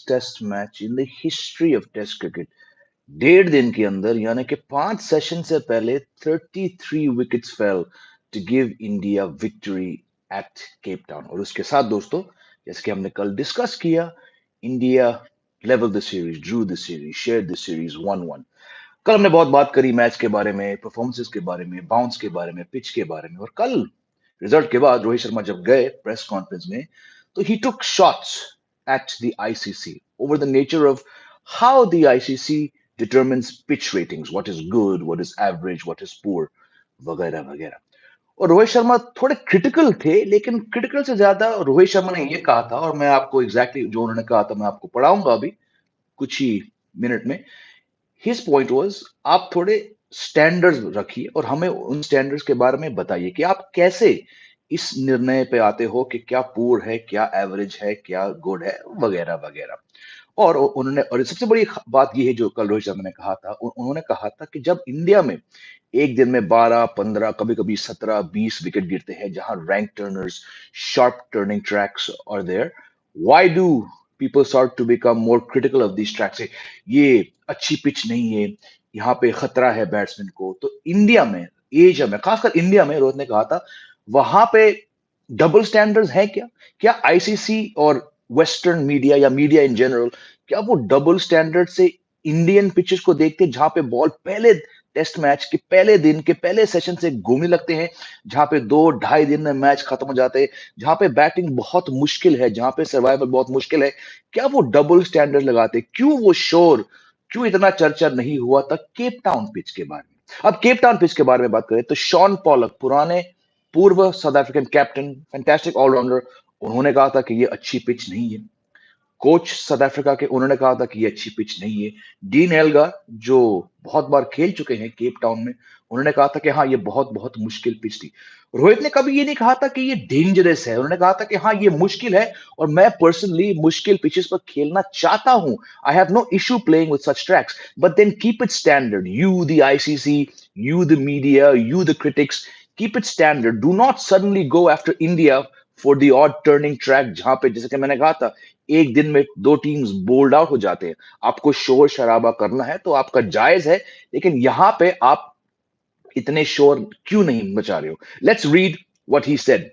Test match in the history of test cricket. 1.5 दिन के अंदर यानी कि 5 सेशन से पहले 33 wickets fail to give India victory at Cape Town. और उसके साथ दोस्तों, जैसे कि हमने कल डिस्कस किया, India level the series, Drew the series, share the series 1-1। कल हमने बहुत बात करी मैच के बारे में, परफॉर्मेंसेस के बारे में, बाउंस के बारे में, पिच के बारे में। और कल रिजल्ट के बाद रोहित शर्मा जब गए प्रेस कॉन्फ्रेंस में, तो he took shots at the ICC over the nature of how the ICC determines pitch ratings, what is good, what is average, what is poor, वगैरह वगैरह। और रोहित शर्मा थोड़े क्रिटिकल थे, लेकिन क्रिटिकल से ज्यादा रोहित शर्मा ने ये कहा था, और मैं आपको एग्जैक्टली जो उन्होंने कहा था मैं आपको पढ़ाऊंगा अभी कुछ ही मिनट में। हिज पॉइंट वाज, आप थोड़े स्टैंडर्ड्स रखिए और हमें उन स्टैंडर्ड्स के बारे में बताइए कि आप कैसे इस निर्णय पे आते हो कि क्या पुअर है, क्या एवरेज है, क्या गुड है, वगैरह वगैरह। और उन्होंने, और सबसे बड़ी बात ये है जो कल रोहित शर्मा ने कहा था, उन्होंने कहा था कि जब इंडिया में एक दिन में 12, 15, कभी कभी 17, 20 विकेट गिरते हैं, जहां rank turners, sharp turning tracks are there, why do people start to become more critical of this tracks? ये अच्छी पिच नहीं है, यहाँ पे खतरा है बैट्समैन को। तो इंडिया में, एशिया में, खासकर इंडिया में, रोहित ने कहा था, वहां पे डबल स्टैंडर्ड्स है क्या? क्या आईसीसी और वेस्टर्न मीडिया या मीडिया इन जनरल, क्या वो डबल स्टैंडर्ड से इंडियन पिचेस को देखते हैं, जहां पे बॉल पहले टेस्ट मैच के पहले दिन के पहले सेशन से घूमने लगते हैं, जहां पे 2-2.5 दिन में मैच खत्म हो जाते हैं, जहां पे बैटिंग बहुत मुश्किल है, जहां पे सर्वाइवल बहुत मुश्किल है? क्या वो डबल स्टैंडर्ड लगाते? क्यों वो शोर, क्यों इतना चर्चा नहीं हुआ था केप टाउन पिच के बारे में? अब केप टाउन पिच के बारे में बात करें तो शॉन पॉलक, पुराने पूर्व South African captain, fantastic all rounder, उन्होंने कहा था कि ये अच्छी पिच नहीं है। कोच साउथ अफ्रीका के, उन्होंने कहा था कि ये अच्छी पिच नहीं है। डीन एल्गार, जो बहुत बार खेल चुके हैं केप टाउन में, उन्होंने कहा था कि हाँ, ये बहुत बहुत मुश्किल पिच थी। रोहित ने कभी ये नहीं कहा था कि ये डेंजरस है, उन्होंने कहा था कि हाँ, ये मुश्किल है और मैं पर्सनली मुश्किल पिचेस पर खेलना चाहता हूं। I have no issue playing with such tracks, but then keep it standard. You the ICC, you the media, you the critics, keep it standard. Do not suddenly go after India for the odd turning track, जहां पे, जैसे कि मैंने कहा था, एक दिन में 2 टीम्स बोल्ड आउट हो जाते हैं। आपको शोर शराबा करना है तो आपका जायज है, लेकिन यहां पे आप इतने शोर क्यों नहीं मचा रहे हो? Let's read what he said.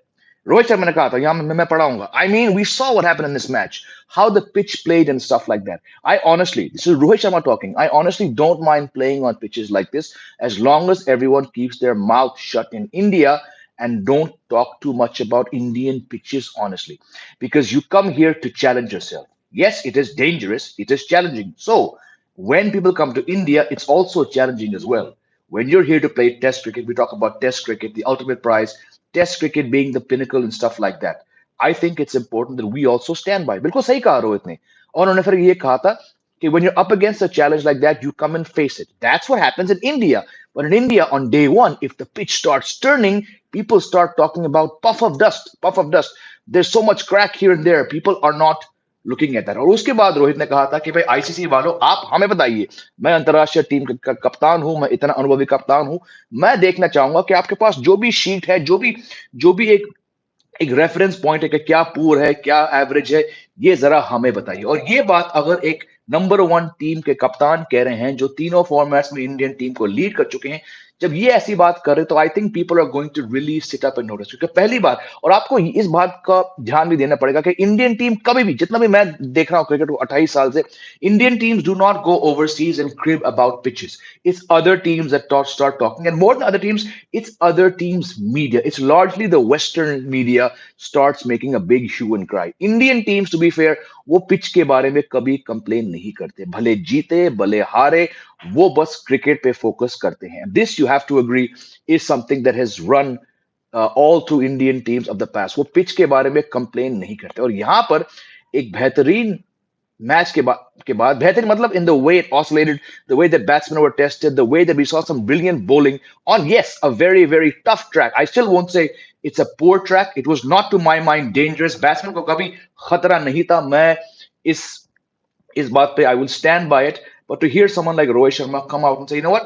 Rohit Sharma ने कहा था, यहां मैं पढ़ाऊंगा। I mean, we saw what happened in this match, how the pitch played and stuff like that. I honestly, this is Rohit Sharma talking, I honestly don't mind playing on pitches like this, as long as everyone keeps their mouth shut in India and don't talk too much about Indian pitches, honestly, because you come here to challenge yourself. Yes, it is dangerous, it is challenging. So when people come to India, it's also challenging as well. When you're here to play test cricket, we talk about test cricket, the ultimate prize, test cricket being the pinnacle and stuff like that. I think it's important that we also stand by. बिल्कुल सही कहा रोहित ने। और उन्होंने फिर ये कहा था कि when you're up against a challenge like that, you come and face it. That's what happens in India. But in India, on day one, if the pitch starts turning, people start talking about puff of dust, puff of dust. There's so much crack here and there. People are not looking at that. और उसके बाद रोहित ने कहा था कि भाई ICC वालों, आप हमें बताइए, मैं अंतरराष्ट्रीय टीम का कप्तान हूं, मैं इतना अनुभवी कप्तान हूं, मैं देखना चाहूंगा कि आपके पास जो भी शीट है, जो भी एक एक रेफरेंस पॉइंट है कि क्या पूर है, क्या एवरेज है, ये जरा हमें बताइए। और ये बात अगर एक नंबर 1 टीम के कप्तान कह रहे हैं, जो तीनों फॉर्मेट्स में इंडियन टीम को लीड कर चुके हैं, जब ये ऐसी बात कर रहे, तो I think people are going to really sit up and notice. क्योंकि पहली बात, और आपको इस बात का ध्यान भी देना पड़ेगा कि इंडियन टीम कभी भी, जितना भी मैं देख रहा हूं क्रिकेट को 28 साल से, Indian teams do not go overseas and crib about pitches. It's other teams that start talking, and more than other teams, it's other teams media, it's largely the western media starts making a big hue and cry. Indian teams, to be fair, वो pitch के बारे में कभी complain नहीं करते, भले जीते भले हारे, वो बस क्रिकेट पे फोकस करते हैं। This you have to agree is something that has run all through Indian teams of the past. वो पिच के बारे में कंप्लेन नहीं करते। और यहां पर एक बेहतरीन मैच के बाद बेहतरीन मतलब in the way it oscillated, the way that batsmen were tested, the way that we saw some brilliant bowling on, yes, a very very tough track. I still won't say it's a poor track. It was not, to my mind, dangerous. Batsman को कभी खतरा नहीं था। मैं इस इस बात पे I will stand by it. But to hear someone like Rohit Sharma come out and say, you know what,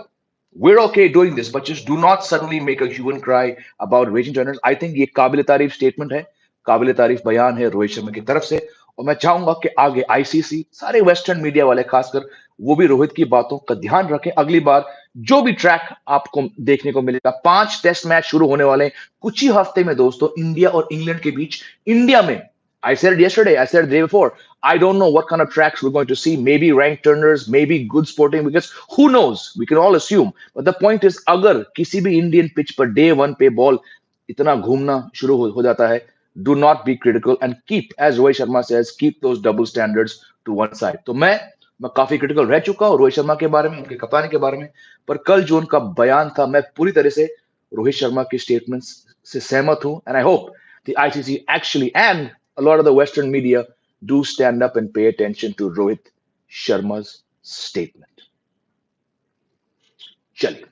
we're okay doing this, but just do not suddenly make a hue and cry about raging journalists. I think ये काबिल तारीफ statement है, काबिल तारीफ बयान है रोहित शर्मा की तरफ से। और मैं चाहूंगा कि आगे आईसीसी सारे वेस्टर्न मीडिया वाले खासकर वो भी रोहित की बातों का ध्यान रखें। अगली बार जो भी ट्रैक आपको देखने को मिलेगा, 5 टेस्ट मैच शुरू होने वाले हैं कुछ ही हफ्ते में दोस्तों, इंडिया और इंग्लैंड के बीच। इंडिया में I said it yesterday, I said it the day before. I don't know what kind of tracks we're going to see. Maybe rank turners, maybe good sporting wickets. Who knows? We can all assume. But the point is, अगर किसी भी Indian pitch per day 1 पे ball इतना घूमना शुरू हो जाता है, do not be critical and keep, as Rohit Sharma says, keep those double standards to one side. तो मैं काफी क्रिटिकल रह चुका हूं रोहित शर्मा के बारे में, उनके कप्तानी के बारे में। पर कल जो उनका बयान था, मैं पूरी तरह से रोहित शर्मा की स्टेटमेंट्स से सहमत हूं। And I hope the ICC actually and a lot of the Western media do stand up and pay attention to Rohit Sharma's statement. चलिए,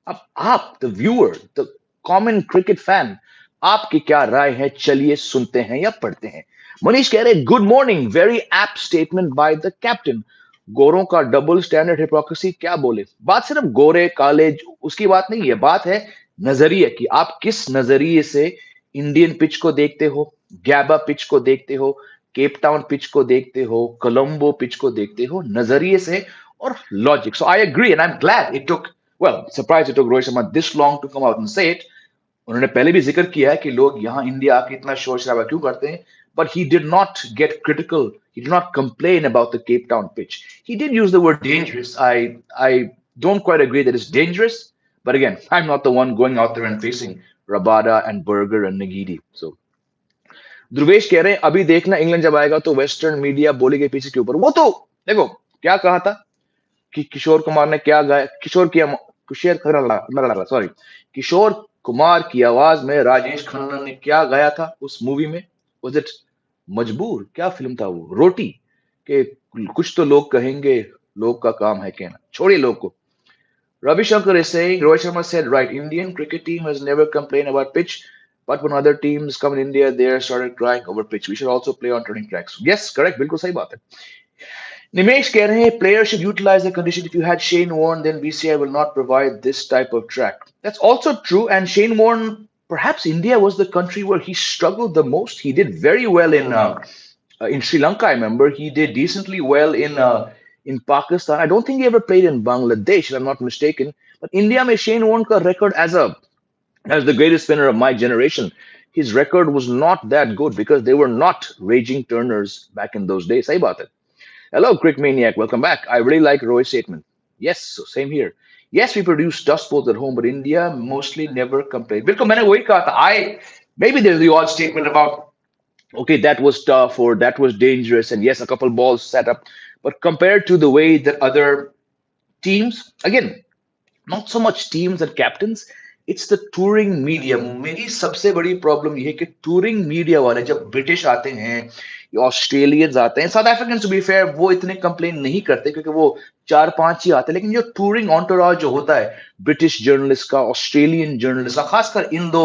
अब आप the viewer, the common cricket fan, आपकी क्या राय है, चलिए सुनते हैं या पढ़ते हैं। मनीष कह रहे good morning, very apt statement by the captain. गोरों का डबल स्टैंडर्ड हिपोक्रेसी, क्या बोले। बात सिर्फ गोरे काले उसकी बात नहीं है, बात है नजरिए की। आप किस नजरिए से इंडियन पिच को देखते हो, गैबा पिच को देखते हो, केप टाउन पिच को देखते हो, कोलंबो पिच को देखते हो, नजरिए से और logic. So I agree and I am glad it took, well, surprised it took Rohit Sharma this long to come out and say it. उन्होंने पहले भी जिक्र किया है कि लोग यहाँ इंडिया आके इतना शोर शराबा क्यों करते हैं, but he did not get critical. He did not complain about the Cape Town pitch. He did use the word dangerous. I don't quite agree that it's dangerous, but again, I'm not the one going out there and facing Rabada and Berger and Nagidi. So Dhruvesh कह रहे हैं अभी देखना England जब आएगा तो western media बोलेगे पीछे के ऊपर। वो तो देखो क्या कहा था कि किशोर कुमार ने क्या गाया, सॉरी, किशोर कुमार की आवाज में राजेश खन्ना ने क्या गाया था उस मूवी में। वाज इट मजबूर, क्या फिल्म था वो, रोटी के कुछ तो लोग कहेंगे, लोग का काम है कहना, छोड़िए लोग को। Ravi Shankar is saying, Rohit Sharma said, right, Indian cricket team has never complained about pitch, but when other teams come in India, they started crying over pitch. We should also play on turning tracks. Yes, correct, बिल्कुल सही बात है। निमेश कह रहे हैं players should utilize the condition. If you had Shane Warne, then BCI will not provide this type of track. That's also true. And Shane Warne, perhaps India was the country where he struggled the most. He did very well in Sri Lanka. I remember he did decently well in Pakistan. I don't think he ever played in Bangladesh, if I'm not mistaken. But India में Shane Warne का record as the greatest spinner of my generation, his record was not that good because they were not raging turners back in those days. सही बात है। Hello, Crick Maniac. Welcome back. I really like Roy's statement. Yes, so same here. Yes, we produce dust balls at home, but India mostly never complained. बिल्कुल मैंने वही कहा था। Maybe there's the odd statement about, okay, that was tough or that was dangerous, and yes, a couple balls set up. But compared to the way that other teams, again, not so much teams and captains, it's the touring media. मेरी सबसे बड़ी problem ये है कि touring media वाले जब British आते हैं या ऑस्ट्रेलियंस आते हैं, South African to be fair वो इतने कंप्लेन नहीं करते क्योंकि वो 4-5 ही आते हैं, लेकिन जो टूरिंग ऑन्टोराज जो होता है ब्रिटिश जर्नलिस्ट का, ऑस्ट्रेलियन जर्नलिस्ट का, खासकर इन दो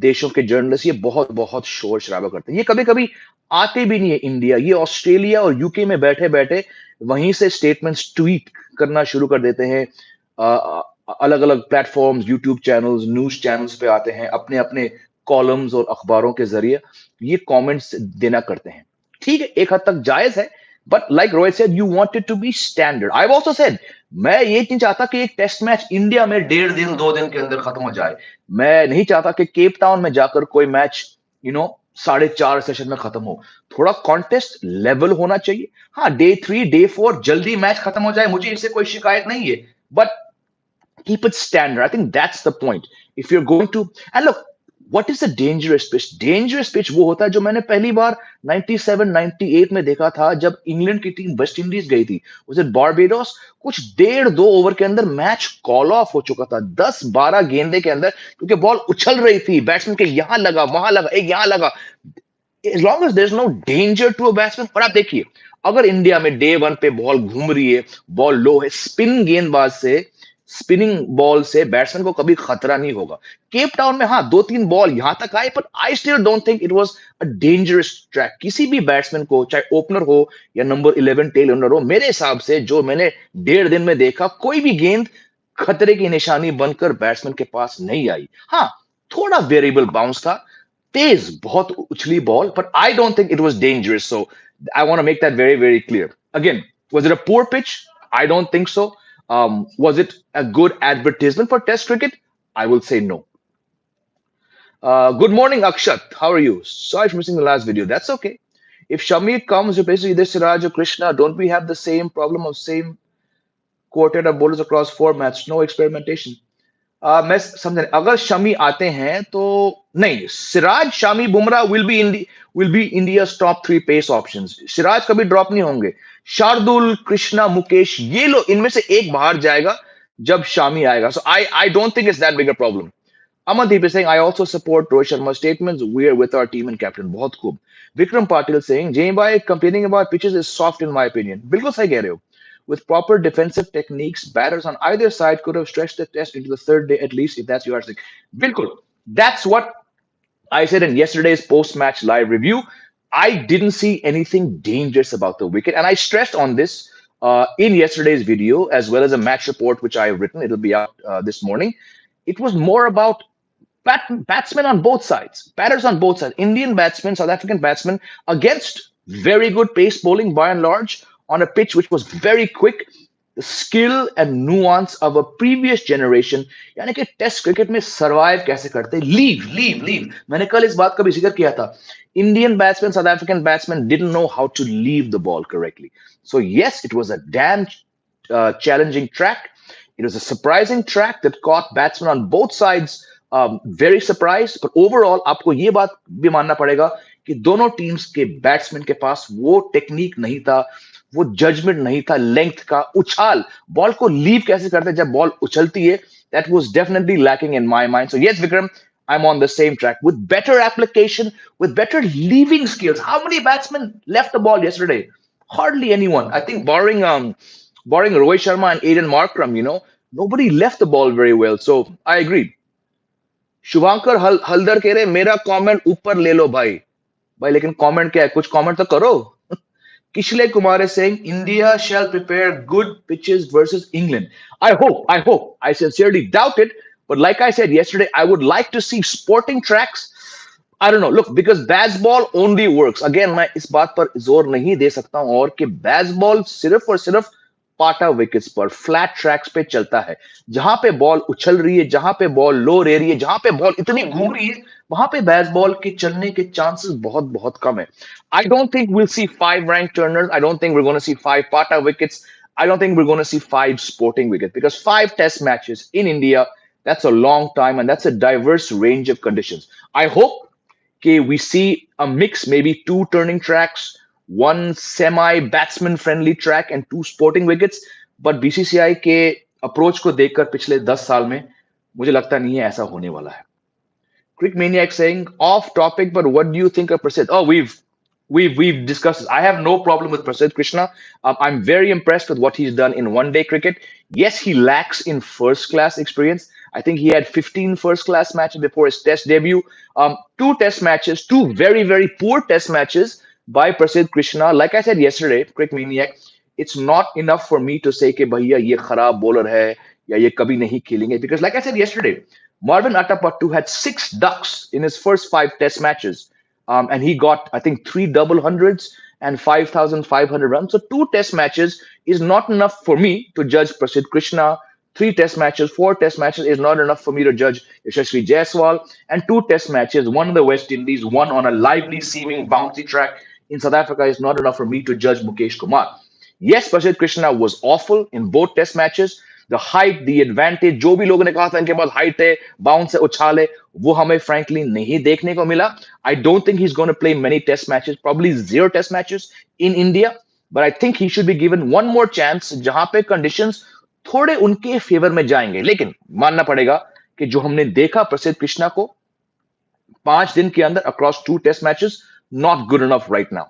देशों के जर्नलिस्ट, ये बहुत बहुत शोर शराबा करते हैं। ये कभी कभी आते भी नहीं है इंडिया, ये ऑस्ट्रेलिया और यूके में बैठे बैठे वहीं से स्टेटमेंट्स ट्वीट करना शुरू कर देते हैं। अलग अलग platforms, YouTube channels, news channels पे आते हैं, अपने अपने कॉलम्स और अखबारों के जरिए ये कमेंट्स देना करते हैं। ठीक है, एक हद तक जायज है, but like Rohit said, you wanted to be standard. I have also said, मैं ये नहीं चाहता कि एक टेस्ट मैच इंडिया में 1.5 दिन 2 दिन के अंदर खत्म हो जाए। मैं नहीं चाहता कि केप टाउन में जाकर कोई मैच 4.5 सेशन में खत्म हो। थोड़ा कॉन्टेस्ट लेवल होना चाहिए। हाँ, डे 3 डे 4 जल्दी मैच खत्म हो जाए, मुझे इससे कोई शिकायत नहीं है, but keep it standard. I think that's the point. If you're going to, and look, what is a dangerous pitch? Dangerous pitch वो होता है जो मैंने पहली बार 97-98 में देखा था जब इंग्लैंड की टीम वेस्ट इंडीज गई थी। Was it Barbados? कुछ 1.5-2 ओवर के अंदर मैच कॉल ऑफ हो चुका था, 10-12 गेंदे के अंदर, क्योंकि बॉल उछल रही थी, बैट्समैन के यहां लगा, वहां लगा, एक यहां लगा। As long as there's no danger to a batsman, और आप देखिए अगर इंडिया में डे 1 पे बॉल घूम रही है, बॉल लो है, स्पिनिंग बॉल से बैट्समैन को कभी खतरा नहीं होगा। केप टाउन में हाँ 2-3 बॉल यहां तक आए, पर I still don't think it was a dangerous track. किसी भी बैट्समैन को, चाहे ओपनर हो या नंबर 11 टेल ओनर हो, मेरे हिसाब से जो मैंने 1.5 दिन में देखा, कोई भी गेंद खतरे की निशानी बनकर बैट्समैन के पास नहीं आई। हाँ, थोड़ा वेरिएबल बाउंस था, तेज बहुत उछली बॉल, पर आई don't think it was dangerous. So I want to make that very, very clear. Again, was it a poor pitch? I don't think so. Was it a good advertisement for Test cricket? I will say no. Good morning, Akshat. How are you? Sorry for missing the last video. That's okay. If Shami comes replacing either Siraj or Krishna, don't we have the same problem of same quartet of bowlers across formats? No experimentation. मैं समझ अगर शमी आते हैं तो नहीं Siraj Shami Bumrah will be India's top three pace options Siraj कभी drop नहीं होंगे शार्दुल कृष्णा मुकेश ये लोग इनमें से एक बाहर जाएगा जब शामी आएगा so I don't think it's that big a problem Amandeep is saying, I also support Rohit Sharma's statements. We are with our team and captain. बहुत खूब. Vikram Patil saying, Jay bhai, complaining about pitches is soft in my opinion. बिल्कुल सही कह रहे हो. With proper defensive techniques, batters on either side could have stretched the test into the third day at least, if that's your thing. Bilkul. That's what I said in yesterday's post-match live review. I didn't see anything dangerous about the wicket, and I stressed on this in yesterday's video as well as a match report which I've written. It'll be out this morning. It was more about batsmen on both sides, batters on both sides, Indian batsmen, South African batsmen against very good pace bowling by and large on a pitch which was very quick. The skill and nuance of a previous generation यानी कि test cricket में survive कैसे करते leave leave leave मैंने कल इस बात का भी जिक्र किया था Indian batsmen, South African batsmen didn't know how to leave the ball correctly. So yes, it was a damn challenging track. It was a surprising track that caught batsmen on both sides very surprised. But overall, आपको ये बात भी मानना पड़ेगा कि दोनों teams के batsman के पास वो टेक्निक नहीं था, वो जजमेंट नहीं था, लेंथ का उछाल बॉल को लीव कैसे करते हैं जब बॉल उछलती है. That was definitely lacking in my mind. So yes, Vikram, I'm on the same track with better application, with better leaving skills. How many batsmen left the ball yesterday? Hardly anyone. I think barring Rohit Sharma and Aiden Markram, nobody left the ball very well. So I agree. Shubhankar Haldar कह रहे मेरा comment ऊपर ले लो भाई भाई लेकिन comment क्या है कुछ कमेंट तो करो Kishle Kumar is saying India shall prepare good pitches versus England. I hope. I sincerely doubt it. But like I said yesterday, I would like to see sporting tracks. I don't know. Look, because baseball only works. Again, मैं इस बात पर जोर नहीं दे सकता हूं और कि baseball सिर्फ और सिर्फ पाटा विकेट्स पर फ्लैट ट्रैक्स पे चलता है जहां पे बॉल उछल रही है जहां पे बॉल लो रह रही है जहां पे बॉल इतनी घूम रही है वहां पे बेसबॉल के चलने के चांसेस बहुत बहुत कम है I don't think will see five rank turners I don't think we gonna see five pata wickets I don't think we're going to see five sporting wickets because five test matches in India, that's a long time and that's a diverse range of conditions. I hope okay, we see a mix, maybe two turning tracks, one semi-batsman friendly track and two sporting wickets. But BCCI के approach को देखकर पिछले 10 साल में मुझे लगता नहीं है ऐसा होने वाला है. Crick Maniac saying off topic, but what do you think of Prasid? Oh, we've discussed this. I have no problem with Prasid Krishna. I'm very impressed with what he's done in one-day cricket. Yes, he lacks in first-class experience. I think he had 15 first-class matches before his Test debut. Two Test matches, two very very poor Test matches by Prasid Krishna. Like I said yesterday, Crick Maniac, it's not enough for me to say कि भैया ये खराब bowler है या ये कभी नहीं खेलेंगे because like I said yesterday, Marvin Atapattu had 6 ducks in his first 5 Test matches. And he got, I think, 3 double hundreds and 5,500 runs. So 2 Test matches is not enough for me to judge Prasidh Krishna. 3 Test matches, 4 Test matches is not enough for me to judge Yashasvi Jaiswal. And 2 Test matches, one in the West Indies, one on a lively, seeming bouncy track in South Africa is not enough for me to judge Mukesh Kumar. Yes, Prasidh Krishna was awful in both Test matches. The height, the advantage, जो भी लोगों ने कहा था इनके पास height है, bounce है, उछाल है, वो हमें frankly नहीं देखने को मिला. I don't think he's going to play many Test matches, probably 0 Test matches in India. But I think he should be given one more chance जहां पे conditions थोड़े उनके फेवर में जाएंगे. लेकिन मानना पड़ेगा कि जो हमने देखा प्रसिद्ध कृष्णा को 5 दिन के अंदर across 2 Test matches, not good enough right now.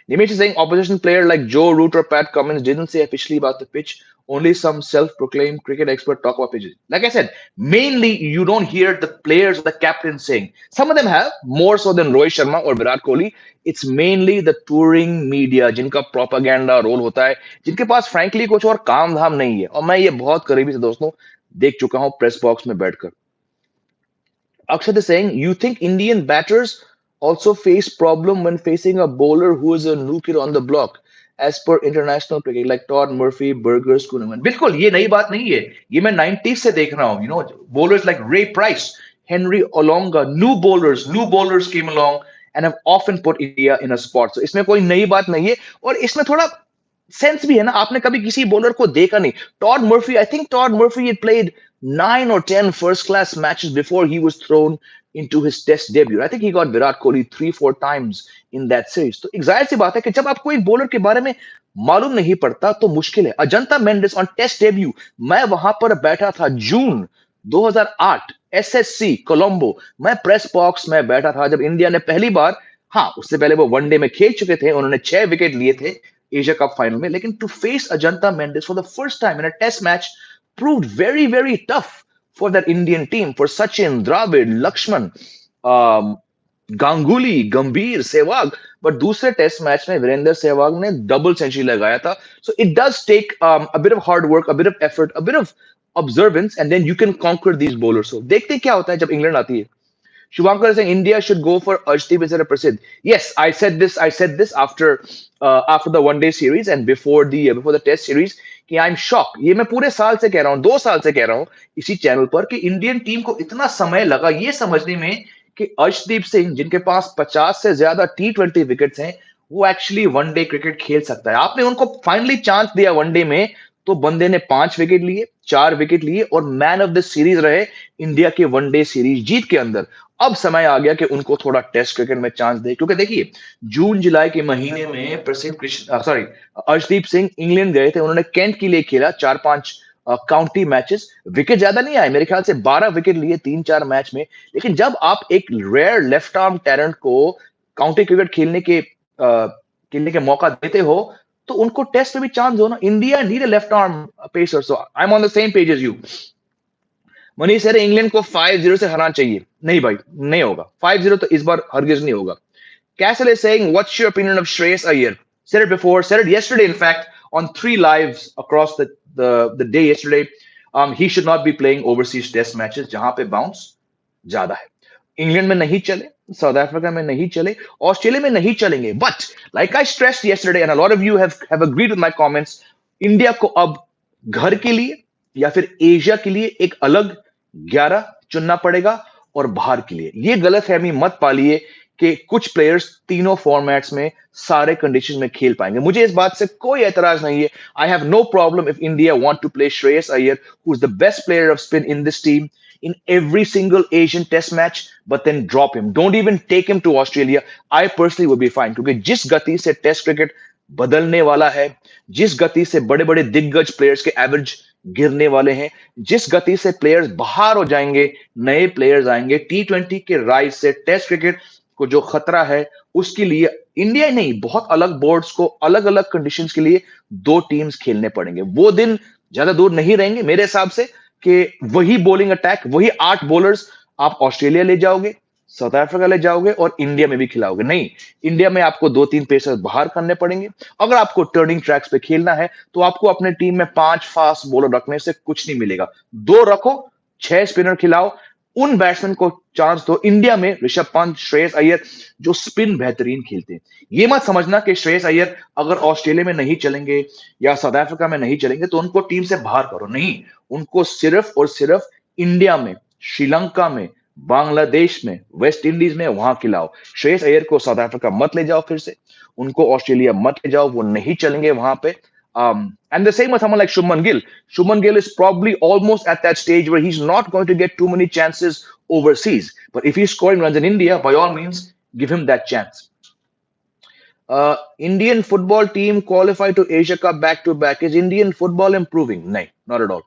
Nimesh is saying opposition player like Joe Root or Pat Cummins didn't say officially about the pitch. Only some self-proclaimed cricket expert talk about pitches. Like I said, mainly you don't hear the players or the captains saying. Some of them have, more so than Rohit Sharma or Virat Kohli. It's mainly the touring media, जिनका propaganda role होता है, जिनके पास frankly कुछ और काम धाम नहीं है. और मैं ये बहुत करीबी से दोस्तों देख चुका हूं press box में बैठकर. Akshat is saying, you think Indian batters also face problem when facing a bowler who is a new kid on the block as per international cricket like Todd Murphy, Burgers, Kuhneman. बिल्कुल ये नई बात नहीं है, ये मैं 90s से देख रहा हूँ. Bowlers like Ray Price, Henry Olonga, new bowlers came along and have often put India in a spot. So इसमें कोई नई बात नहीं है और इसमें थोड़ा सेंस भी है ना. आपने कभी किसी बॉलर को देखा नहीं. Todd Murphy, I think Todd Murphy had played 9 or 10 first class matches before he was thrown into his test debut. I think he got Virat Kohli 3-4 times in that series. तो एक जाहिर सी बात है कि जब आपको एक बॉलर के बारे में मालूम नहीं पड़ता तो मुश्किल है. Ajantha Mendis on test debut, मैं वहां पर बैठा था जून 2008 एसएससी कोलंबो. मैं प्रेस बॉक्स में बैठा था जब इंडिया ने पहली बार, हाँ उससे पहले वो वनडे में खेल चुके थे, उन्होंने 6 विकेट लिए थे एशिया कप फाइनल में, लेकिन to face Ajantha Mendis for the first time in a test match proved very, very tough for that Indian team, for Sachin, Dravid, Lakshman, um, Ganguly, Gambhir, Sehwag. But दूसरे test match में वीरेंद्र सहवाग ने double century लगाया था. So it does take a bit of hard work, a bit of effort, a bit of observance, and then you can conquer these bowlers. So देखते क्या होता है जब इंग्लैंड आती है. Shubhankar is saying India should go for Arshdeep instead of Prasidh. Yes, I said this. I said this after the one day series and before the test series कि I'm shocked. ये मैं पूरे साल से कह रहा हूँ, 2 साल से कह रहा हूँ इसी चैनल पर कि इंडियन टीम को इतना समय लगा ये समझने में कि अर्शदीप सिंह, जिनके पास 50 से ज्यादा T20 विकेट्स हैं, वो एक्चुअली वनडे क्रिकेट खेल सकता है. आपने उनको फाइनली चांस दिया वनडे में, तो बंदे ने 5 विकेट लिए, 4 विकेट लिए और मैन ऑफ द सीरीज रहे इंडिया के वनडे सीरीज जीत के अंदर. अब समय आ गया कि उनको थोड़ा टेस्ट क्रिकेट में चांस दे, क्योंकि देखिए जून जुलाई के महीने में प्रसिद्ध कृष्ण सॉरी अर्शदीप सिंह इंग्लैंड गए थे. उन्होंने कैंट के लिए खेला 4-5 काउंटी मैचेस. विकेट ज्यादा नहीं आए, मेरे ख्याल से 12 विकेट लिए 3-4 मैच में. लेकिन जब आप एक रेयर लेफ्ट आर्म टैलेंट को काउंटी क्रिकेट खेलने के मौका देते हो तो उनको टेस्ट में भी चांस दो ना. India need a left arm pacer. So I am on the same page as you. Manish sir England को 5-0 से हराना चाहिए. नहीं भाई, नहीं होगा. 5-0 तो इस बार हरगिज नहीं होगा. Castle is saying, what's your opinion of Shreyas Iyer? Said it before, said it yesterday, in fact, on 3 lives across the day yesterday. He should not be playing overseas test matches जहां पे bounce ज्यादा है. England में नहीं चले, south Africa में नहीं चले, ऑस्ट्रेलिया में नहीं चलेंगे. But like I stressed yesterday and a lot of you have agreed with my comments, India को अब घर के लिए या फिर एशिया के लिए एक अलग 11 चुनना पड़ेगा और बाहर के लिए ये गलतफहमी मत पालिए कि कुछ प्लेयर्स तीनों फॉर्मेट्स में सारे कंडीशन में खेल पाएंगे. मुझे इस बात से कोई एतराज नहीं है. I have no problem if India want to play Shreyas Iyer, who is the best player of spin in this team, in every single Asian test match, but then drop him. Don't even take him to Australia. I personally would be fine. क्योंकि जिस गति से test cricket बदलने वाला है, जिस गति से बड़े बड़े दिग्गज प्लेयर्स के एवरेज गिरने वाले हैं, जिस गति से प्लेयर्स बाहर हो जाएंगे, नए प्लेयर्स आएंगे, T20 के राइज से टेस्ट क्रिकेट को जो खतरा है उसके लिए इंडिया नहीं, बहुत अलग बोर्ड्स को अलग अलग कंडीशंस के लिए 2 टीम्स खेलने पड़ेंगे. वो दिन ज्यादा दूर नहीं रहेंगे मेरे हिसाब से कि वही बॉलिंग अटैक, वही 8 बॉलर्स आप ऑस्ट्रेलिया ले जाओगे, साउथ अफ्रीका ले जाओगे और इंडिया में भी खिलाओगे. नहीं, इंडिया में आपको 2-3 पेसर्स बाहर करने पड़ेंगे. अगर आपको टर्निंग ट्रैक्स पे खेलना है तो आपको अपने टीम में 5 फास्ट बॉलर रखने से कुछ नहीं मिलेगा. 2 रखो, 6 स्पिनर खिलाओ, उन बैट्समैन को चांस दो. इंडिया में ऋषभ पंत, श्रेयस अय्यर जो स्पिन बेहतरीन खेलते हैं. ये मत समझना कि श्रेयस अय्यर अगर ऑस्ट्रेलिया में नहीं चलेंगे या साउथ अफ्रीका में नहीं चलेंगे तो उनको टीम से बाहर करो. नहीं, उनको सिर्फ और सिर्फ इंडिया में, श्रीलंका में, बांग्लादेश में, वेस्ट इंडीज में वहां खिलाओ. श्रेयस अय्यर को साउथ अफ्रीका मत ले जाओ, फिर से उनको ऑस्ट्रेलिया मत ले जाओ, वो नहीं चलेंगे वहां पे. And the same with someone like Shubman Gill. Shubman Gill is probably almost at that stage where he's not going to get too many chances overseas. But if he's scoring runs in India, by all means, give him that chance. Indian football team qualified to Asia Cup back to back. Is Indian football improving? No, not at all.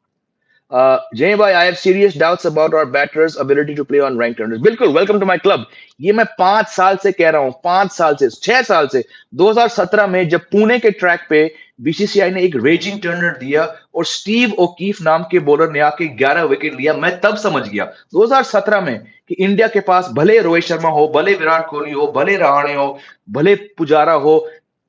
जय भाई, I have serious doubts about our batters' ability to play on ranked turners. बिल्कुल, welcome to my club. ये मैं 5 साल से कह रहा हूं, 5 साल से, 6 साल से. 2017 में जब पुणे के ट्रैक पे बीसीसीआई ने एक रेजिंग टर्नर दिया और स्टीव ओकीफ नाम के बॉलर ने आके 11 विकेट लिया, मैं तब समझ गया 2017 में कि इंडिया के पास भले रोहित शर्मा हो, भले विराट कोहली हो, भले रहाणे हो, भले पुजारा हो,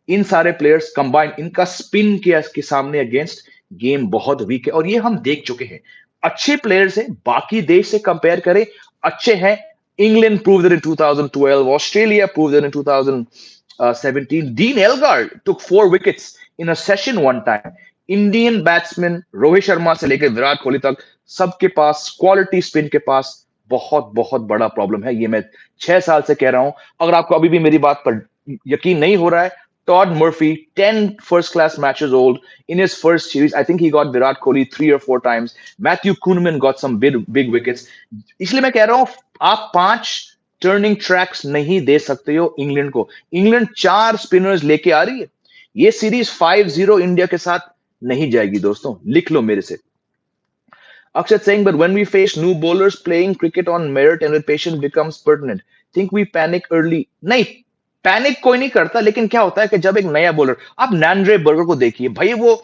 इन सारे प्लेयर्स कंबाइंड, इनका स्पिन के सामने अगेंस्ट गेम बहुत वीक है. और ये हम देख चुके हैं. अच्छे प्लेयर्स हैं, बाकी देश से कंपेयर करें अच्छे हैं, England proved it in 2012. Australia proved it in 2017. Dean Elgar took 4 wickets in a session one time. Indian batsman Rohit Sharma से लेकर विराट कोहली तक सबके पास क्वालिटी स्पिन के पास बहुत बहुत बड़ा प्रॉब्लम है। ये मैं 6 साल से कह रहा हूं। अगर आपको अभी भी मेरी बात पर यकीन नहीं हो रहा है, Todd Murphy, 10 first class matches old in his first series. I think he got Virat Kohli 3 or 4 times. Matthew Kuhneman got some big wickets. इसलिए मैं कह रहा हूं, आप 5 टर्निंग ट्रैक्स नहीं दे सकते हो इंग्लैंड को। इंग्लैंड 4 स्पिनर्स लेके आ रही है। ये सीरीज 5-0 इंडिया के साथ नहीं जाएगी दोस्तों, लिख लो मेरे से। Akshat saying, but when we face new bowlers playing cricket on merit and with patience becomes pertinent. Think we panic early? नहीं, पैनिक कोई नहीं करता, लेकिन क्या होता है कि जब एक नया बॉलर, आप नैंड्रे बर्गर को देखिए भाई, वो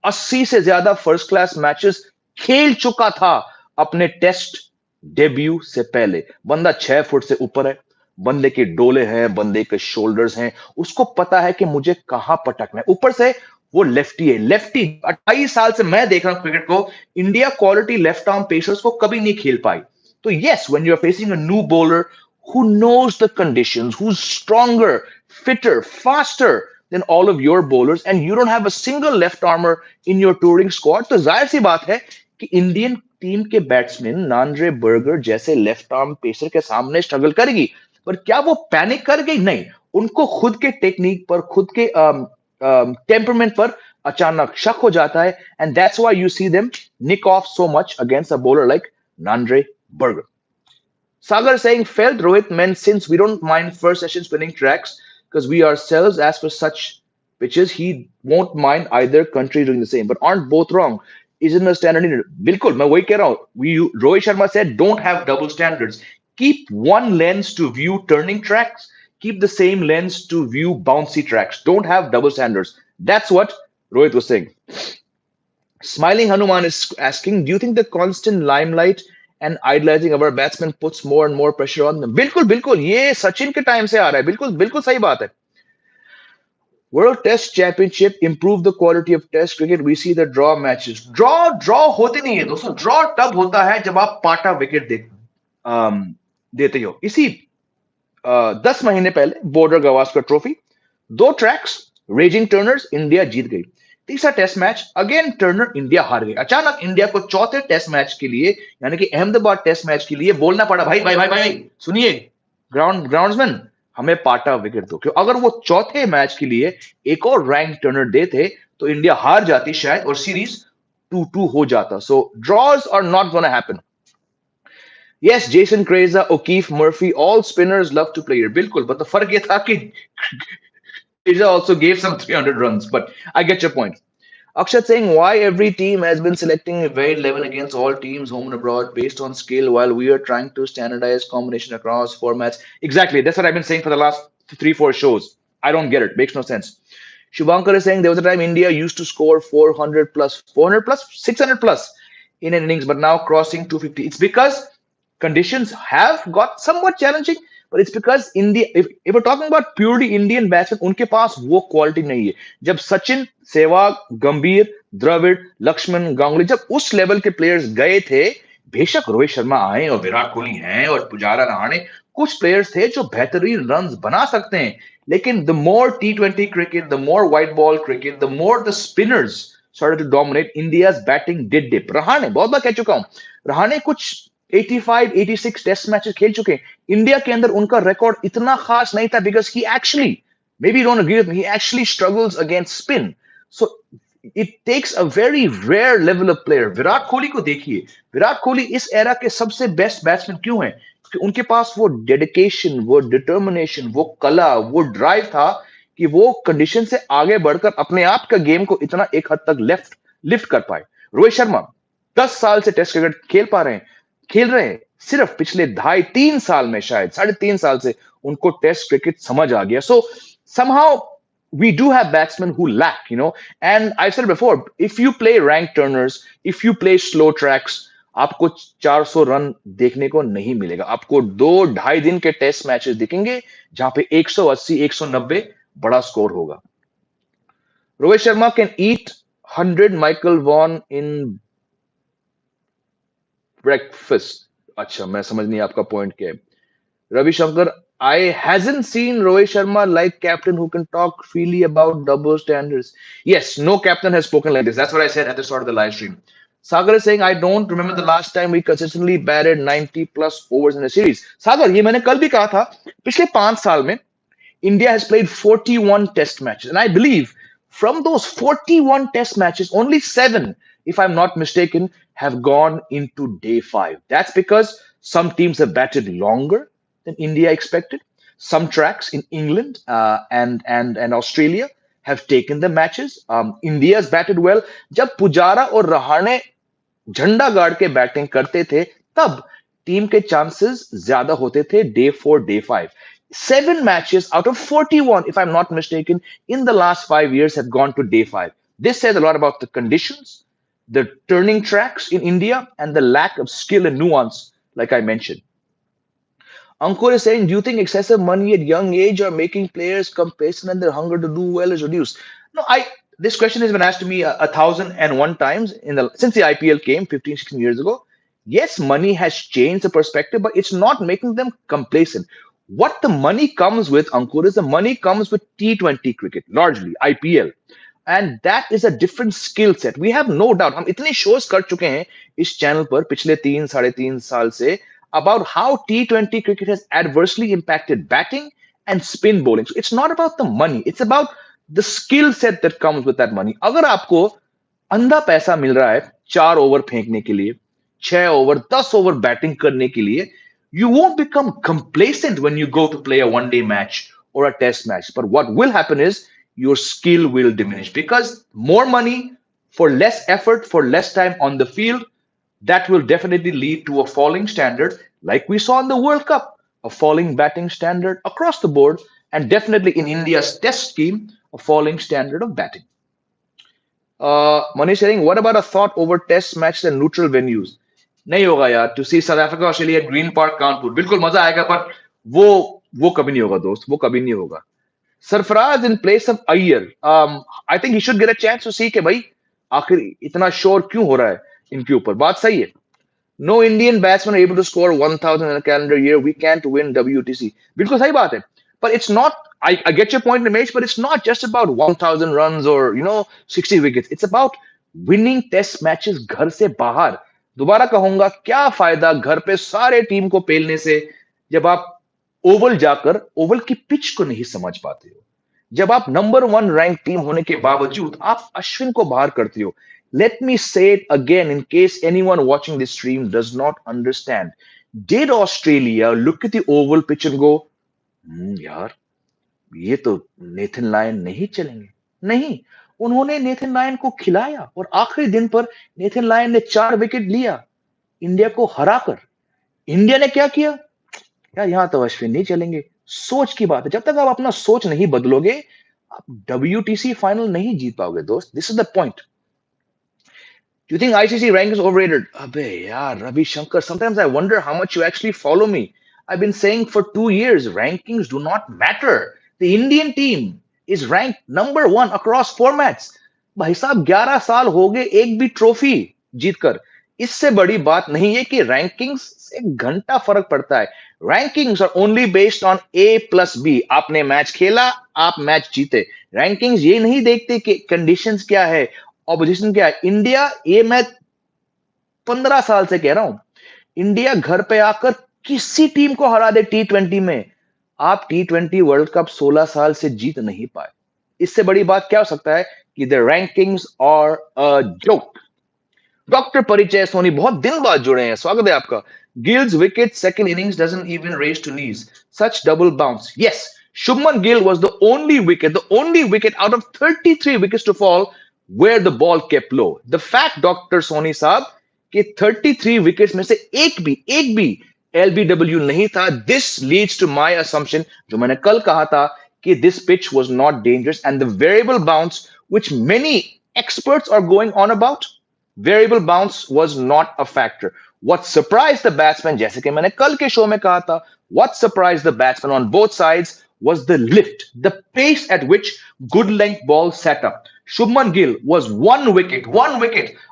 80 से ज्यादा फर्स्ट क्लास मैचेस खेल चुका था अपने टेस्ट डेब्यू से पहले। बंदा 6 फुट से ऊपर है, बंदे के डोले हैं, बंदे के शोल्डर्स हैं, उसको पता है कि मुझे कहां पटकना है। ऊपर से वो लेफ्टी है, लेफ्टी 28 साल से मैं देख रहा हूं क्रिकेट को, India quality left arm pacers को कभी नहीं खेल पाई। तो yes, when you are facing a new bowler who knows the conditions, who's stronger, fitter, faster than all of your bowlers, and you don't have a single left armer in your touring squad, तो जाहिर सी बात है कि Indian team के batsman नांड्रे burger जैसे left arm pacer के सामने struggle करेगी। पर क्या वो पैनिक कर गई? नहीं, उनको खुद के टेक्निक पर, खुद के टेम्परमेंट पर अचानक शक हो जाता है, and that's why you see them nick off so much against a bowler like Nandre Burger. Sagar saying, felt Rohit meant since we don't mind first session spinning tracks because we ourselves, as for such pitches, he won't mind either country doing the same. But aren't both wrong? Isn't a standard needed? बिल्कुल मैं वही कह रहा हूँ. Rohit Sharma said, don't have double standards. Keep one lens to view turning tracks. Keep the same lens to view bouncy tracks. Don't have double standards. That's what Rohit was saying. Smiling Hanuman is asking, do you think the constant limelight and idolizing our batsmen puts more and more pressure on them? बिल्कुल बिल्कुल, ये सचिन के time से आ रहा है, बिल्कुल बिल्कुल सही बात है। World Test Championship improve the quality of Test cricket. We see the draw matches. Draw होते नहीं है दोस्तों, draw तब होता है जब आप पाटा विकेट देते हो। इसी 10 महीने पहले Border Gavaskar trophy, 2 tracks, raging turners, India जीत गई। तीसरा test match again turner, India हार गई। अचानक इंडिया को चौथे टेस्ट मैच के लिए, यानी कि अहमदाबाद टेस्ट मैच के लिए बोलना पड़ा, भाई भाई भाई भाई सुनिए ग्राउंड्समैन, हमें पाटा विकेट दो। क्यों? अगर वो चौथे मैच के लिए एक और रैंक टर्नर देते तो इंडिया हार जाती शायद और सीरीज 2-2 हो जाता। So draws are not gonna happen. Yes, Jason Kreza, O'Keefe, Murphy, all spinners love to play here. बिल्कुल, but the फर्क ये था कि Kreza also gave some 300 runs, but I get your point. Akshat saying why every team has been selecting a varied 11 against all teams home and abroad based on skill while we are trying to standardize combination across formats. Exactly, that's what I've been saying for the last 3-4 shows. I don't get it. Makes no sense. Shubhankar is saying there was a time India used to score 400 plus, 400 plus, 600 plus in an innings, but now crossing 250. It's because conditions have got somewhat challenging, but it's because India, if we're talking about purely Indian batsmen, उनके पास वो quality नहीं है। जब सचिन, सहवाग, गंभीर, द्रविड़, लक्ष्मण, गांगुली, जब उस level के players गए थे, बेशक रोहित शर्मा आए और विराट कोहली हैं और पुजारा रहाणे, कुछ प्लेयर्स थे जो बेहतरीन रन्स बना सकते हैं, लेकिन the more T20 cricket, the more white ball cricket, the more the spinners started to dominate, India's batting did dip. Rahane, बहुत बार कह चुका हूं, रहाणे कुछ 85, 86 टेस्ट मैचेस खेल चुके हैं। इंडिया के अंदर उनका रिकॉर्ड इतना खास नहीं था because he actually, maybe you don't agree with me, he actually struggles against spin. So it takes a very rare level of player. Virat Kohli को देखिए, विराट कोहली इस एरा के सबसे बेस्ट बैट्समैन क्यों हैं? क्योंकि उनके पास वो डेडिकेशन, वो डिटर्मिनेशन, वो कला, वो ड्राइव था कि वो कंडीशन से आगे बढ़कर अपने आप का गेम को इतना एक हद तक लिफ्ट कर पाए। रोहित शर्मा 10 साल से टेस्ट क्रिकेट खेल रहे हैं, सिर्फ पिछले 2.5-3 साल में, शायद 3.5 साल से उनको टेस्ट क्रिकेट समझ आ गया। सो somehow we do have batsmen who lack, and I've said before, if you play rank turners, if you play slow tracks, आपको 400 रन देखने को नहीं मिलेगा। आपको 2-2.5 दिन के टेस्ट मैचेस दिखेंगे जहां पे 180, 190 बड़ा स्कोर होगा। Rohit Sharma can eat 100 Michael Vaughan in breakfast. अच्छा, मैं समझ नहीं आपका पॉइंट क्या है। Ravi Shankar, I hasn't seen Rohit Sharma like captain who can talk freely about double standards. Yes, no captain has spoken like this. That's what I said at the start of the live stream. Sagar is saying, I don't remember the last time we consistently batted 90 plus overs in a series. Sagar, ये मैंने कल भी कहा था पिछले 5 साल में India has played 41 test matches. And I believe from those 41 test matches, only seven, if I'm not mistaken, have gone into day five. That's because some teams have batted longer than India expected. Some tracks in England and Australia have taken the matches. India's batted well. जब पुजारा और रहाणे झंडा गाड़ के batting करते थे तब team के chances ज्यादा होते थे day 4 day 5 7 matches out of 41 if I'm not mistaken in the last 5 years have gone to day 5. This says a lot about the conditions, the turning tracks in India, and the lack of skill and nuance like I mentioned. Ankur is saying, do you think excessive money at young age are making players complacent and their hunger to do well is reduced? No, I. This question has been asked to me 1,001 times in the since the IPL came 15, 16 years ago. Yes, money has changed the perspective, but it's not making them complacent. What the money comes with, Ankur, is the money comes with T20 cricket, largely IPL. And that is a different skill set. We have no doubt. हम इतने shows कर चुके हैं इस channel पर पिछले 3 साढ़े 3 साल से about how T20 cricket has adversely impacted batting and spin bowling. So it's not about the money. It's about the skill set that comes with that money. अगर आपको अंधा पैसा मिल रहा है 4 ओवर फेंकने के लिए 6 ओवर 10 ओवर बैटिंग करने के लिए you won't become complacent when you go to play a one day match or a test match. But what will happen is your skill will diminish because more money for less effort, for less time on the field, that will definitely lead to a falling standard, like we saw in the World Cup, a falling batting standard across the board, and definitely in India's test scheme, a falling standard of batting. Manish saying, what about a thought over test matches and neutral venues? नहीं होगा यार to see South Africa Australia Green Park Kanpur बिल्कुल मजा आएगा पर वो वो कभी नहीं होगा दोस्त वो कभी नहीं होगा Sarfaraz in place of Iyer I think he should get a chance to see के भाई आखिर इतना शोर क्यों हो रहा है इनके ऊपर बात सही है no Indian batsman able to score 1000 in a calendar year we can't win WTC बिल्कुल सही बात है but it's not I get your point Ramesh but it's not just about 1000 runs or 60 wickets it's about winning test matches घर से बाहर दोबारा कहूंगा क्या फायदा घर पे सारे टीम को पेलने से जब आप ओवल जाकर ओवल की पिच को नहीं समझ पाते हो जब आप नंबर 1 रैंक टीम होने के बावजूद आप अश्विन को बाहर करते हो let me say it again in case anyone watching this stream does not understand did Australia look at the oval pitch and go यार ये तो नेथन लायन नहीं चलेंगे नहीं उन्होंने नेथन लायन को खिलाया और आखिरी दिन पर नेथन लायन ने 4 विकेट लिया इंडिया को हराकर इंडिया ने क्या किया यार यहां तो अश्विन नहीं चलेंगे सोच की बात है जब तक आप अपना सोच नहीं बदलोगे आप WTC फाइनल नहीं जीत पाओगे दोस्त this is the point Do you think ICC rank is overrated? Abey, yeah, Ravi Shankar. Sometimes I wonder how much you actually follow me. I've been saying for 2 years, rankings do not matter. The Indian team is ranked number 1 across formats. भाई साहब 11 साल हो गए एक भी trophy जीतकर इससे बड़ी बात नहीं है कि रैंकिंग्स से घंटा फर्क पड़ता है rankings are only based on A+B आपने मैच खेला आप मैच जीते रैंकिंग्स ये नहीं देखते कि कंडीशंस क्या है ऑपोजिशन क्या है इंडिया ये मैं 15 साल से कह रहा हूं इंडिया घर पे आकर किसी टीम को हरा दे T20 में आप T20 वर्ल्ड कप 16 साल से जीत नहीं पाए इससे बड़ी बात क्या हो सकता है कि the rankings are a joke doctor Parichay Soni बहुत दिन बाद जुड़े हैं स्वागत है आपका Gill's wicket second innings doesn't even raise to knees such double bounce yes Shubman Gill was the only wicket out of 33 wickets to fall where the ball kept low. The fact, Dr. Soni साहब कि 33 wickets में से एक भी LBW नहीं था. This leads to my assumption जो मैंने कल कहा था कि this pitch was not dangerous and the variable bounce which many experts are going on about, variable bounce was not a factor. What surprised the batsman, जैसे कि मैंने कल के शो में कहा था, what surprised the batsman on both sides was the lift, the pace at which good length ball set up. Shubman Gill was one wicket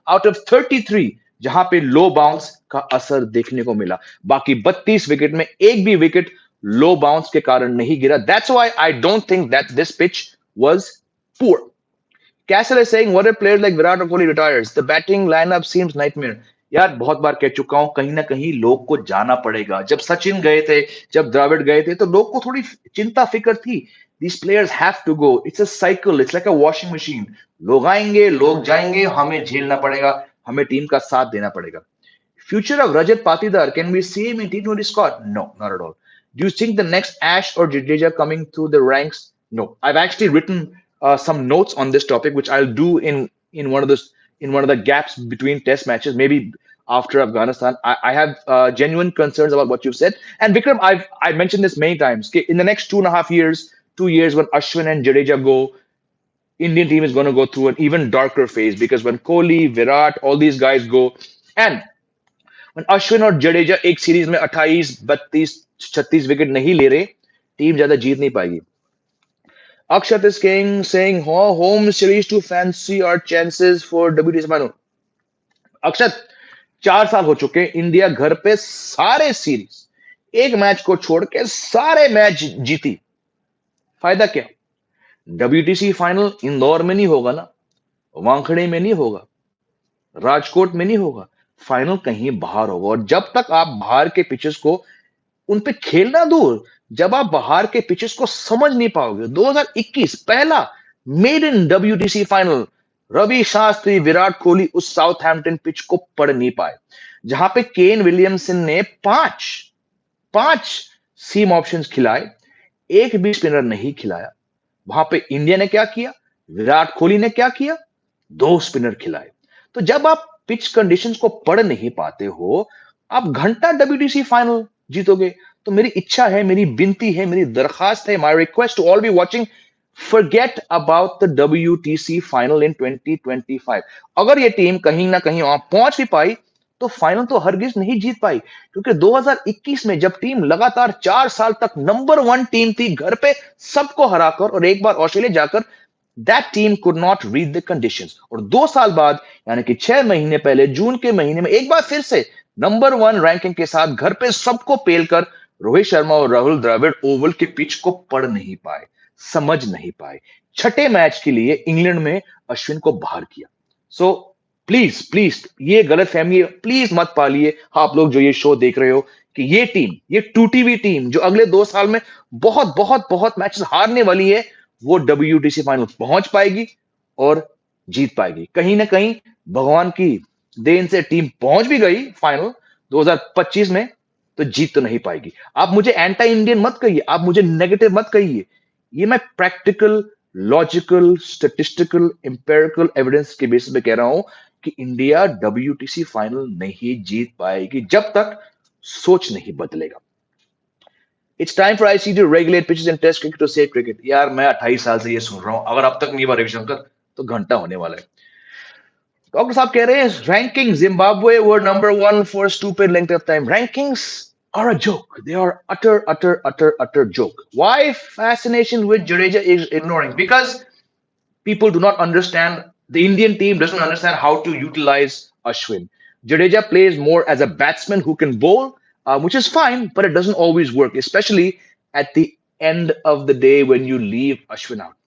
out of 33 जहां पे लो बाउंस का असर देखने को मिला बाकी 32 विकेट में एक भी विकेट लो बाउंस के कारण नहीं गिरा. That's why I don't think that this pitch was poor. Castle is saying, what if players like Virat or Kohli retires? The batting lineup seems nightmare. यार बहुत बार कह चुका हूं, कहीं ना कहीं लोग को जाना पड़ेगा. जब सचिन गए थे, जब द्रविड़ गए थे, तो लोग को थोड़ी चिंता फिक्र थी. These players have to go. It's a cycle. It's like a washing machine. लोग आएंगे, लोग जाएंगे, हमें झेलना पड़ेगा, हमें टीम का साथ देना पड़ेगा. Future of Rajat Patidar, can we see him in T20 squad? No, not at all. Do you think the next Ash or Jadeja coming through the ranks? No. I've actually written some notes on this topic, which I'll do in one of the gaps between Test matches, maybe after Afghanistan. I have genuine concerns about what you've said. And Vikram, I've mentioned this many times. In the next 2.5 years, 2 years when Ashwin and Jadeja go, Indian team is going to go through an even darker phase because when Kohli, Virat, all these guys go, and Ashwin और जडेजा एक series में 28, 32, 36 wicket नहीं ले रहे, team ज्यादा जीत नहीं पाएगी. Akshat is saying, oh, home series to fancy our chances for WTC final. अक्षत, 4 साल हो चुके इंडिया घर पे सारे सीरीज एक मैच को छोड़ के सारे मैच जीती. फायदा क्या? WTC फाइनल इंदौर में नहीं होगा ना, वानखेड़े में नहीं होगा, राजकोट में नहीं होगा, फाइनल कहीं बाहर होगा. और जब तक आप बाहर के पिचेस को उन पे खेलना दूर, जब आप बाहर के पिचेस को समझ नहीं पाओगे. 2021 पहला made in WTC final, Ravi Shastri, Virat Kohli उस साउथहैम्पटन पिच को पढ़ नहीं पाए, जहां पे केन विलियमसन ने पांच पांच सीम ऑप्शंस खिलाए, एक भी स्पिनर नहीं खिलाया. वहां पे इंडिया ने क्या किया, विराट कोहली ने क्या किया, 2 स्पिनर खिलाए. तो जब आप पिच कंडीशंस को पढ़ नहीं पाते हो, आप घंटा WTC फाइनल जीतोगे. तो मेरी इच्छा है, मेरी विनती है, मेरी दरखास्त है, my request to all be watching, forget about the WTC final in 2025. अगर ये टीम कहीं ना कहीं वहां पहुंच भी पाई तो फाइनल तो हरगिज नहीं जीत पाई, क्योंकि 2021 में जब टीम लगातार 4 साल तक नंबर 1 टीम थी, घर पे सबको हराकर और एक बार ऑस्ट्रेलिया जाकर, that team could not read the conditions. और 2 साल बाद, यानी कि 6 महीने पहले, जून के महीने में एक बार फिर से नंबर 1 रैंकिंग के साथ घर पे सबको पेल कर रोहित शर्मा और राहुल द्रविड़ ओवल के पिच को पढ़ नहीं पाए, समझ नहीं पाए. छठे मैच के लिए इंग्लैंड में अश्विन को बाहर किया. सो प्लीज प्लीज ये गलत फहमी प्लीज मत पालिए, आप लोग जो ये शो देख रहे हो, कि ये टीम, ये टूटी हुई टीम जो अगले 2 साल में बहुत बहुत बहुत मैचेस हारने वाली है, वो WTC फाइनल पहुंच पाएगी और जीत पाएगी. कहीं ना कहीं भगवान की देन से टीम पहुंच भी गई फाइनल 2025 में, तो जीत तो नहीं पाएगी. आप मुझे एंटी इंडियन मत कहिए, आप मुझे नेगेटिव मत कहिए. ये मैं practical, logical, statistical, empirical evidence के बेसिस पे कह रहा हूं कि इंडिया WTC फाइनल नहीं जीत पाएगी जब तक सोच नहीं बदलेगा. It's time for ICC to regulate pitches in test cricket to save cricket. यार मैं 28 साल से ये सुन रहा हूं, अगर अब तक नहीं हुआ रविशंकर तो घंटा होने वाला है. डॉक्टर साहब कह रहे हैं ranking Zimbabwe were number 1 for stupid length of time. Rankings are a joke. They are utter joke. Why fascination with Jadeja is ignoring? Because people do not understand, the Indian team doesn't understand how to utilize Ashwin. Jadeja plays more as a batsman who can bowl, which is fine, but it doesn't always work, especially at the end of the day when you leave Ashwin out.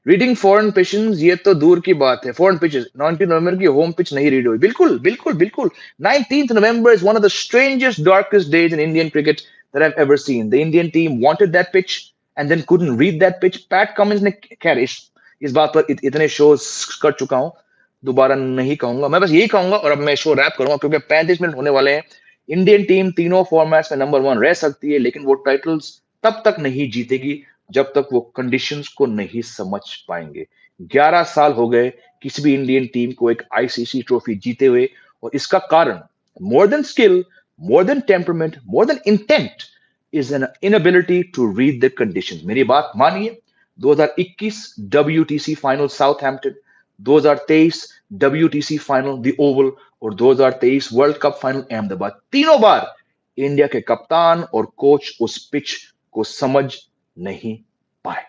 Reading foreign pitches ये तो दूर की बात है. Foreign pitches 19 नवंबर की home pitch नहीं read हुई. बिल्कुल बिल्कुल बिल्कुल. 19th November is one of the strangest, darkest days in Indian cricket that I've ever seen. The Indian team wanted that pitch and then couldn't read that pitch. Pat Cummins ने खैर इस बात पर इतने शोज कर चुका हूं, दोबारा नहीं कहूंगा. मैं बस यही कहूंगा और अब मैं शो रैप करूंगा क्योंकि 35 मिनट होने वाले हैं. इंडियन टीम तीनों फॉर्मेट्स में नंबर 1 रह सकती है, लेकिन वो टाइटल्स तब तक नहीं जीतेगी जब तक वो कंडीशंस को नहीं समझ पाएंगे. 11 साल हो गए किसी भी इंडियन टीम को एक ICC ट्रॉफी जीते हुए, और इसका कारण more than skill, more than temperament, more than intent is an inability to read the conditions. मेरी बात मानिए, 2021 WTC final Southampton, 2023 WTC final the Oval और 2023 वर्ल्ड कप फाइनल अहमदाबाद, तीनों बार इंडिया के कप्तान और कोच उस पिच को समझ नहीं पाए.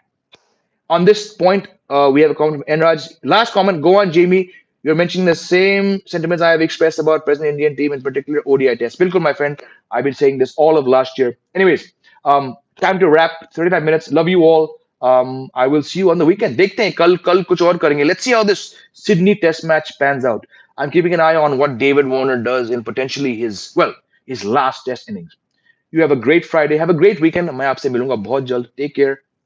On this point, we have a comment from Enraj. Last comment, go on, Jamie. You're mentioning the same sentiments I have expressed about present Indian team, in particular ODI test. Bilkul, my friend. I've been saying this all of last year. Anyways, Time to wrap. 35 minutes. Love you all. I will see you on the weekend. देखते हैं कल कल कुछ और करेंगे. Let's see how this Sydney Test match pans out. I'm keeping an eye on what David Warner does in potentially his last Test innings. You have a great Friday. Have a great weekend. मैं आपसे मिलूंगा बहुत जल्द. Take care.